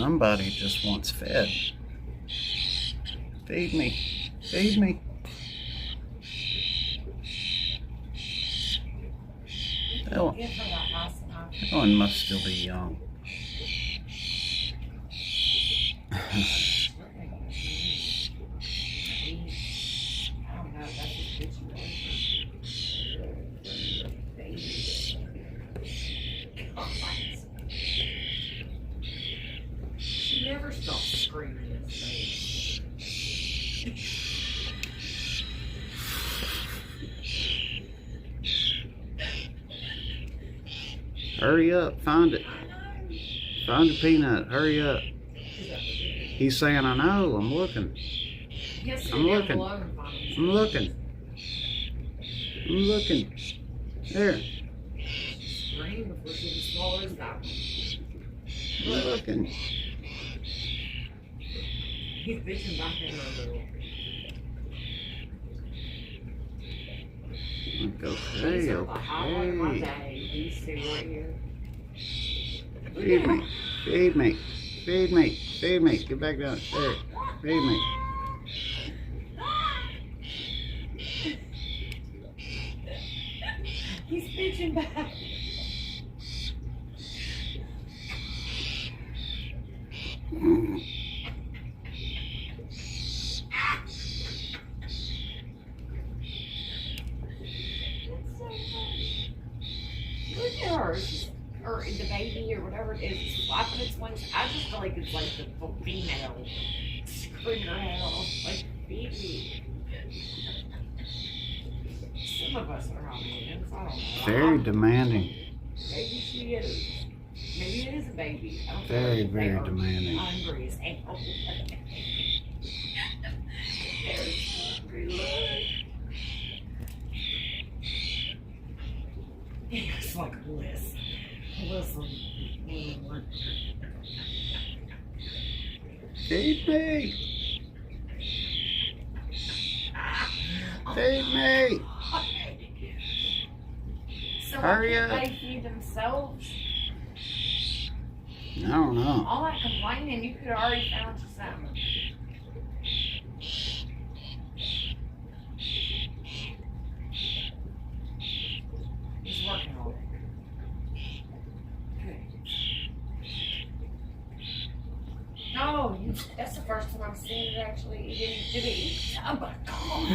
Somebody just wants fed. Feed me. Feed me. That one must still be young. She never stops screaming in his face. Hurry up, find it. Find a peanut, hurry up. He's saying, I know, I'm looking. I'm looking. I'm looking. I'm looking. There. Scream before she gets smaller as that one. I'm looking. He's bitching back in her little. Okay, okay. These two right here. Feed me, feed me, feed me, feed me. Get back down. There, feed me. He's bitching back. Look at her, or the baby, or whatever it is, flapping its wings. I just feel like it's like the female screwing her head off, like Feedig. Some of us are hominids, I don't know. Very demanding. Maybe she is. Maybe it is a baby. I don't Very, know. very demanding. Hungry as hell. Very hungry, look. He looks like bliss. Listen. Feed me. Feed me. So Hurry why up. can't they feed themselves? I don't know. All that complaining, you could have already found you something. He's working on it. Good. No, that's the first time I've seen it actually. Did it eat? Oh my God.